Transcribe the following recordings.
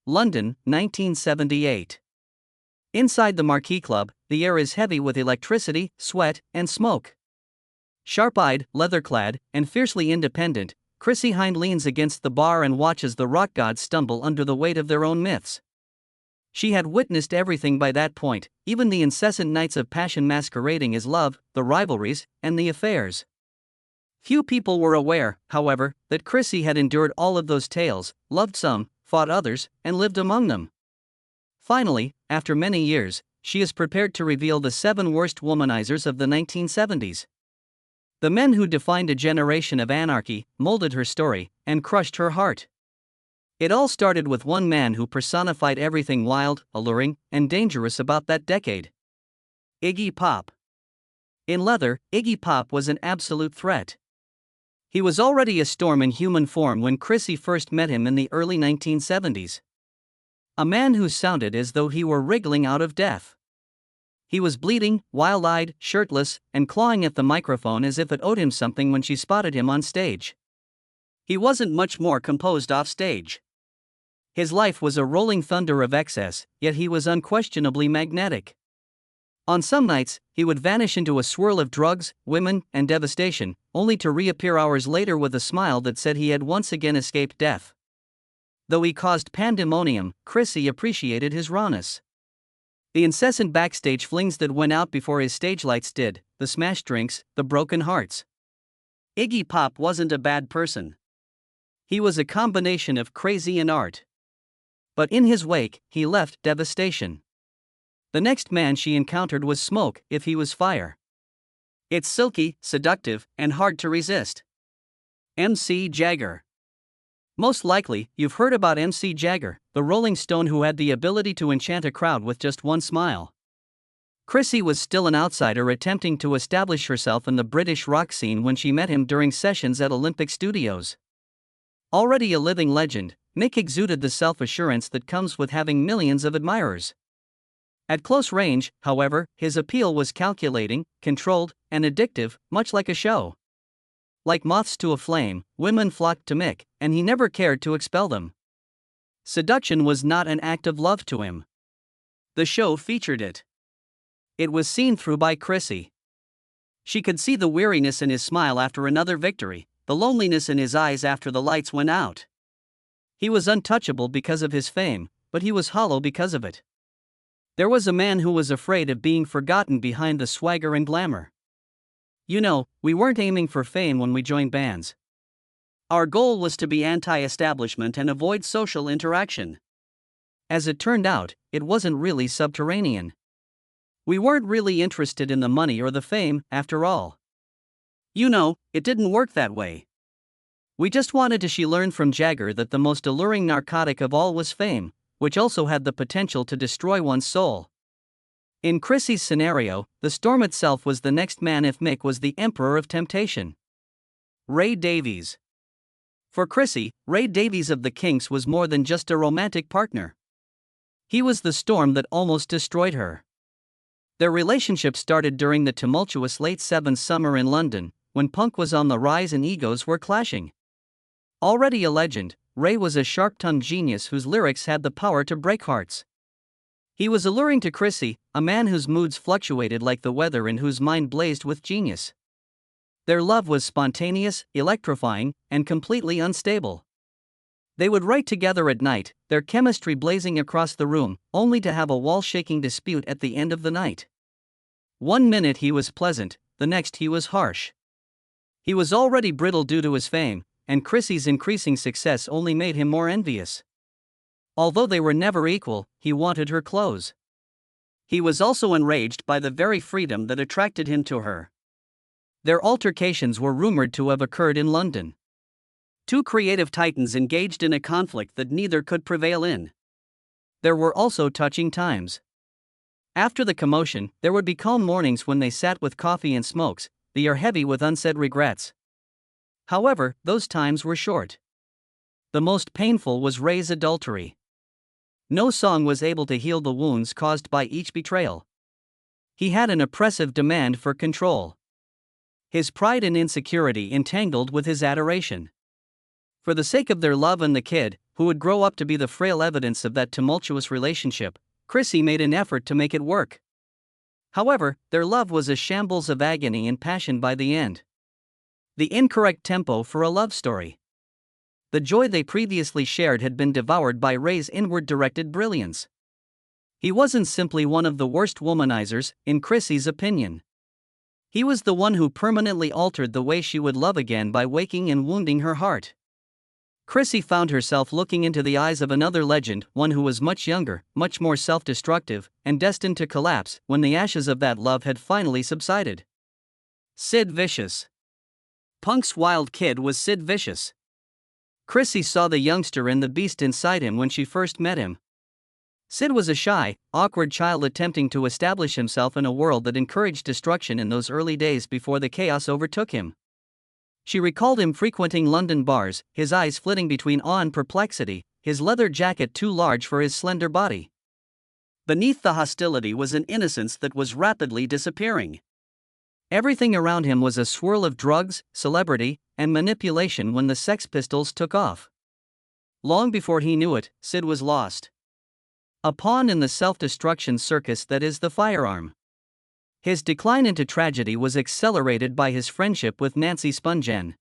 London, 1978. Inside the Marquee Club, the air is heavy with electricity, sweat, and smoke. Sharp-eyed, leather-clad, and fiercely independent, Chrissie Hynde leans against the bar and watches the rock gods stumble under the weight of their own myths. She had witnessed everything by that point, even the incessant nights of passion masquerading as love, the rivalries, and the affairs. Few people were aware, however, that Chrissie had endured all of those tales, loved some, fought others, and lived among them. Finally, after many years, she is prepared to reveal the 7 worst womanizers of the 1970s. The men who defined a generation of anarchy, molded her story, and crushed her heart. It all started with one man who personified everything wild, alluring, and dangerous about that decade. Iggy Pop. In leather, Iggy Pop was an absolute threat. He was already a storm in human form when Chrissie first met him in the early 1970s. A man who sounded as though he were wriggling out of death. He was bleeding, wild-eyed, shirtless, and clawing at the microphone as if it owed him something when she spotted him on stage. He wasn't much more composed off stage. His life was a rolling thunder of excess, yet he was unquestionably magnetic. On some nights, he would vanish into a swirl of drugs, women, and devastation, only to reappear hours later with a smile that said he had once again escaped death. Though he caused pandemonium, Chrissie appreciated his rawness. The incessant backstage flings that went out before his stage lights did, the smashed drinks, the broken hearts. Iggy Pop wasn't a bad person. He was a combination of crazy and art. But in his wake, he left devastation. The next man she encountered was smoke, if he was fire. It's silky, seductive, and hard to resist. MC Jagger. Most likely, you've heard about MC Jagger, the Rolling Stone who had the ability to enchant a crowd with just one smile. Chrissie was still an outsider attempting to establish herself in the British rock scene when she met him during sessions at Olympic Studios. Already a living legend, Mick exuded the self-assurance that comes with having millions of admirers. At close range, however, his appeal was calculating, controlled, and addictive, much like a show. Like moths to a flame, women flocked to Mick, and he never cared to expel them. Seduction was not an act of love to him. The show featured it. It was seen through by Chrissie. She could see the weariness in his smile after another victory, the loneliness in his eyes after the lights went out. He was untouchable because of his fame, but he was hollow because of it. There was a man who was afraid of being forgotten behind the swagger and glamour. You know, we weren't aiming for fame when we joined bands. Our goal was to be anti-establishment and avoid social interaction. As it turned out, it wasn't really subterranean. We weren't really interested in the money or the fame, after all. You know, it didn't work that way. We just wanted to. She learned from Jagger that the most alluring narcotic of all was fame, which also had the potential to destroy one's soul. In Chrissie's scenario, the storm itself was the next man if Mick was the emperor of temptation. Ray Davies. For Chrissie, Ray Davies of the Kinks was more than just a romantic partner. He was the storm that almost destroyed her. Their relationship started during the tumultuous late 70s summer in London, when punk was on the rise and egos were clashing. Already a legend, Ray was a sharp-tongued genius whose lyrics had the power to break hearts. He was alluring to Chrissie, a man whose moods fluctuated like the weather and whose mind blazed with genius. Their love was spontaneous, electrifying, and completely unstable. They would write together at night, their chemistry blazing across the room, only to have a wall-shaking dispute at the end of the night. One minute he was pleasant, the next he was harsh. He was already brittle due to his fame, and Chrissie's increasing success only made him more envious. Although they were never equal, he wanted her close. He was also enraged by the very freedom that attracted him to her. Their altercations were rumored to have occurred in London. Two creative titans engaged in a conflict that neither could prevail in. There were also touching times. After the commotion, there would be calm mornings when they sat with coffee and smokes, the air heavy with unsaid regrets. However, those times were short. The most painful was Ray's adultery. No song was able to heal the wounds caused by each betrayal. He had an oppressive demand for control. His pride and insecurity entangled with his adoration. For the sake of their love and the kid, who would grow up to be the frail evidence of that tumultuous relationship, Chrissie made an effort to make it work. However, their love was a shambles of agony and passion by the end. The incorrect tempo for a love story. The joy they previously shared had been devoured by Ray's inward-directed brilliance. He wasn't simply one of the worst womanizers, in Chrissie's opinion. He was the one who permanently altered the way she would love again by waking and wounding her heart. Chrissie found herself looking into the eyes of another legend, one who was much younger, much more self-destructive, and destined to collapse when the ashes of that love had finally subsided. Sid Vicious. Punk's wild kid was Sid Vicious. Chrissie saw the youngster and the beast inside him when she first met him. Sid was a shy, awkward child attempting to establish himself in a world that encouraged destruction in those early days before the chaos overtook him. She recalled him frequenting London bars, his eyes flitting between awe and perplexity, his leather jacket too large for his slender body. Beneath the hostility was an innocence that was rapidly disappearing. Everything around him was a swirl of drugs, celebrity, and manipulation when the Sex Pistols took off. Long before he knew it, Sid was lost. A pawn in the self-destruction circus that is the firearm. His decline into tragedy was accelerated by his friendship with Nancy Spungen.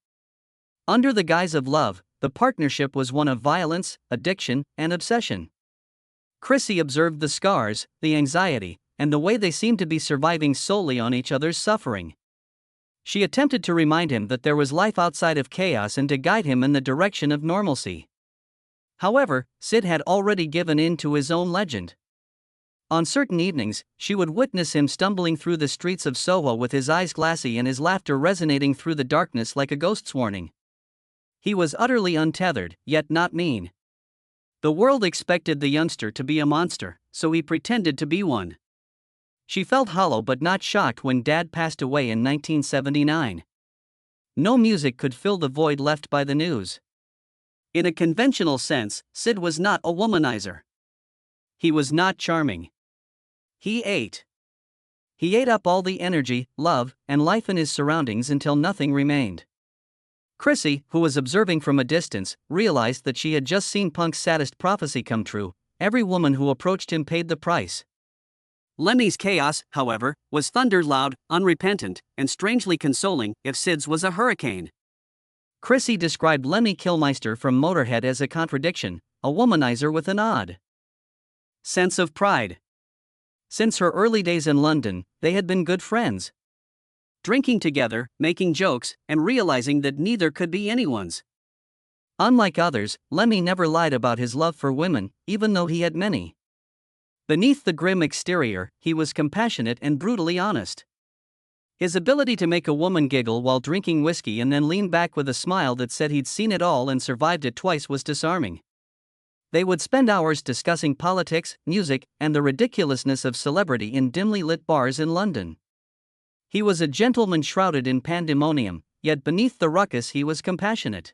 Under the guise of love, the partnership was one of violence, addiction, and obsession. Chrissie observed the scars, the anxiety, and the way they seemed to be surviving solely on each other's suffering. She attempted to remind him that there was life outside of chaos and to guide him in the direction of normalcy. However, Sid had already given in to his own legend. On certain evenings, she would witness him stumbling through the streets of Soho with his eyes glassy and his laughter resonating through the darkness like a ghost's warning. He was utterly untethered, yet not mean. The world expected the youngster to be a monster, so he pretended to be one. She felt hollow but not shocked when Dad passed away in 1979. No music could fill the void left by the news. In a conventional sense, Sid was not a womanizer. He was not charming. He ate. He ate up all the energy, love, and life in his surroundings until nothing remained. Chrissie, who was observing from a distance, realized that she had just seen Punk's saddest prophecy come true. Every woman who approached him paid the price. Lemmy's chaos, however, was thunder loud, unrepentant, and strangely consoling if Sid's was a hurricane. Chrissie described Lemmy Kilmister from Motorhead as a contradiction, a womanizer with an odd sense of pride. Since her early days in London, they had been good friends. Drinking together, making jokes, and realizing that neither could be anyone's. Unlike others, Lemmy never lied about his love for women, even though he had many. Beneath the grim exterior, he was compassionate and brutally honest. His ability to make a woman giggle while drinking whiskey and then lean back with a smile that said he'd seen it all and survived it twice was disarming. They would spend hours discussing politics, music, and the ridiculousness of celebrity in dimly lit bars in London. He was a gentleman shrouded in pandemonium, yet beneath the ruckus he was compassionate.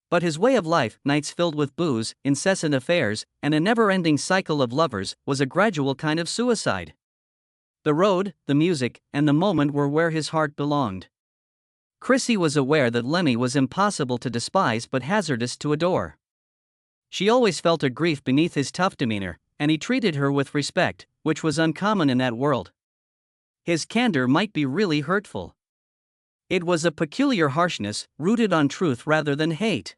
But his way of life, nights filled with booze, incessant affairs, and a never-ending cycle of lovers, was a gradual kind of suicide. The road, the music, and the moment were where his heart belonged. Chrissie was aware that Lemmy was impossible to despise but hazardous to adore. She always felt a grief beneath his tough demeanor, and he treated her with respect, which was uncommon in that world. His candor might be really hurtful. It was a peculiar harshness, rooted on truth rather than hate.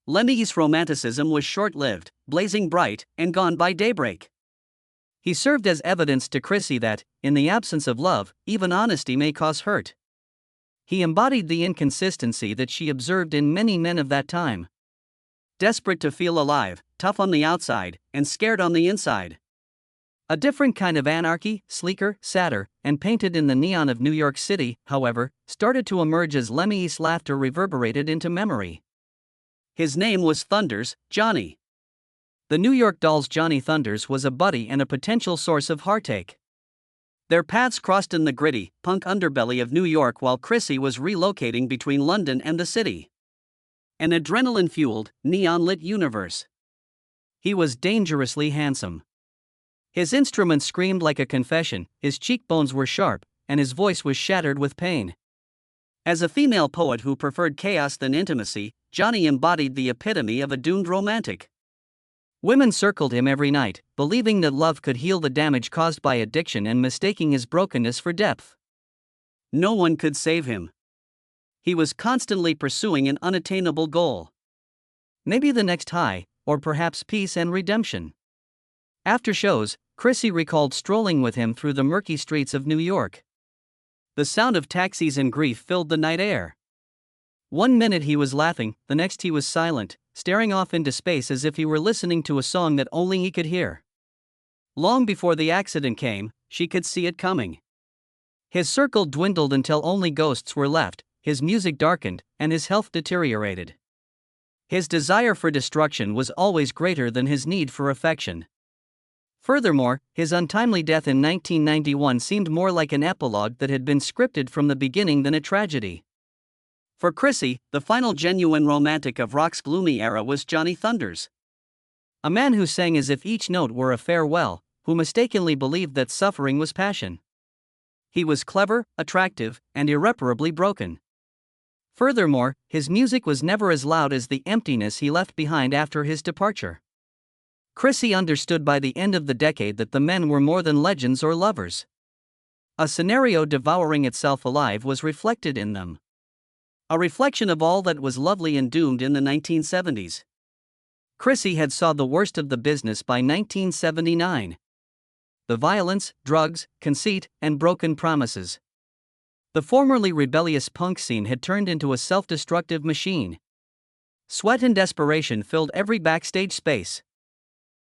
Lemmy's romanticism was short-lived, blazing bright, and gone by daybreak. He served as evidence to Chrissie that, in the absence of love, even honesty may cause hurt. He embodied the inconsistency that she observed in many men of that time. Desperate to feel alive, tough on the outside, and scared on the inside. A different kind of anarchy, sleeker, sadder, and painted in the neon of New York City, however, started to emerge as Lemmy's laughter reverberated into memory. His name was Thunders, Johnny. The New York Doll's Johnny Thunders was a buddy and a potential source of heartache. Their paths crossed in the gritty, punk underbelly of New York while Chrissie was relocating between London and the city. An adrenaline-fueled, neon-lit universe. He was dangerously handsome. His instrument screamed like a confession, his cheekbones were sharp, and his voice was shattered with pain. As a female poet who preferred chaos than intimacy, Johnny embodied the epitome of a doomed romantic. Women circled him every night, believing that love could heal the damage caused by addiction and mistaking his brokenness for depth. No one could save him. He was constantly pursuing an unattainable goal. Maybe the next high, or perhaps peace and redemption. After shows, Chrissie recalled strolling with him through the murky streets of New York. The sound of taxis and grief filled the night air. One minute he was laughing, the next he was silent, staring off into space as if he were listening to a song that only he could hear. Long before the accident came, she could see it coming. His circle dwindled until only ghosts were left, his music darkened, and his health deteriorated. His desire for destruction was always greater than his need for affection. Furthermore, his untimely death in 1991 seemed more like an epilogue that had been scripted from the beginning than a tragedy. For Chrissie, the final genuine romantic of rock's gloomy era was Johnny Thunders. A man who sang as if each note were a farewell, who mistakenly believed that suffering was passion. He was clever, attractive, and irreparably broken. Furthermore, his music was never as loud as the emptiness he left behind after his departure. Chrissie understood by the end of the decade that the men were more than legends or lovers. A scenario devouring itself alive was reflected in them. A reflection of all that was lovely and doomed in the 1970s. Chrissie had saw the worst of the business by 1979. The violence, drugs, conceit, and broken promises. The formerly rebellious punk scene had turned into a self-destructive machine. Sweat and desperation filled every backstage space.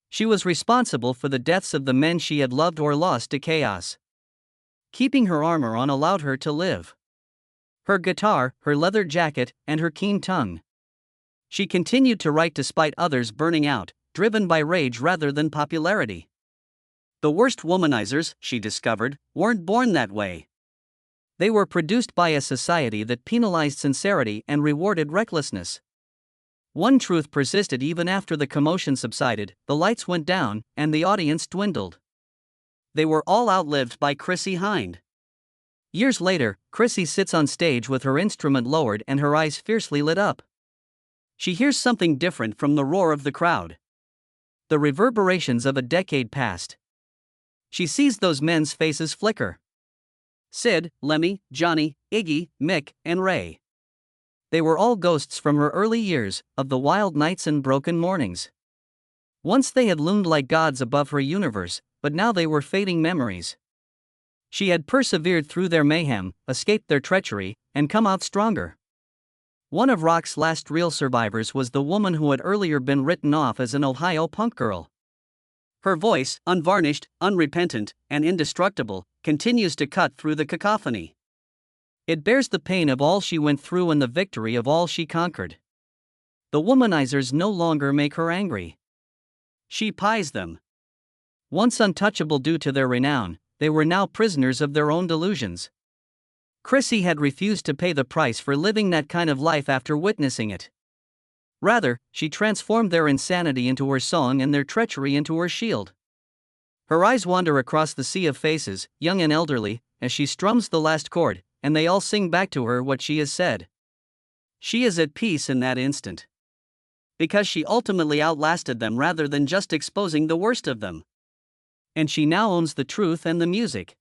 She was responsible for the deaths of the men she had loved or lost to chaos. Keeping her armor on allowed her to live. Her guitar, her leather jacket, and her keen tongue. She continued to write despite others burning out, driven by rage rather than popularity. The worst womanizers, she discovered, weren't born that way. They were produced by a society that penalized sincerity and rewarded recklessness. One truth persisted even after the commotion subsided, the lights went down, and the audience dwindled. They were all outlived by Chrissie Hynde. Years later, Chrissie sits on stage with her instrument lowered and her eyes fiercely lit up. She hears something different from the roar of the crowd. The reverberations of a decade past. She sees those men's faces flicker. Sid, Lemmy, Johnny, Iggy, Mick, and Ray. They were all ghosts from her early years, of the wild nights and broken mornings. Once they had loomed like gods above her universe, but now they were fading memories. She had persevered through their mayhem, escaped their treachery, and come out stronger. One of rock's last real survivors was the woman who had earlier been written off as an Ohio punk girl. Her voice, unvarnished, unrepentant, and indestructible, continues to cut through the cacophony. It bears the pain of all she went through and the victory of all she conquered. The womanizers no longer make her angry. She pies them. Once untouchable due to their renown, they were now prisoners of their own delusions. Chrissie had refused to pay the price for living that kind of life after witnessing it. Rather, she transformed their insanity into her song and their treachery into her shield. Her eyes wander across the sea of faces, young and elderly, as she strums the last chord, and they all sing back to her what she has said. She is at peace in that instant. Because she ultimately outlasted them rather than just exposing the worst of them. And she now owns the truth and the music.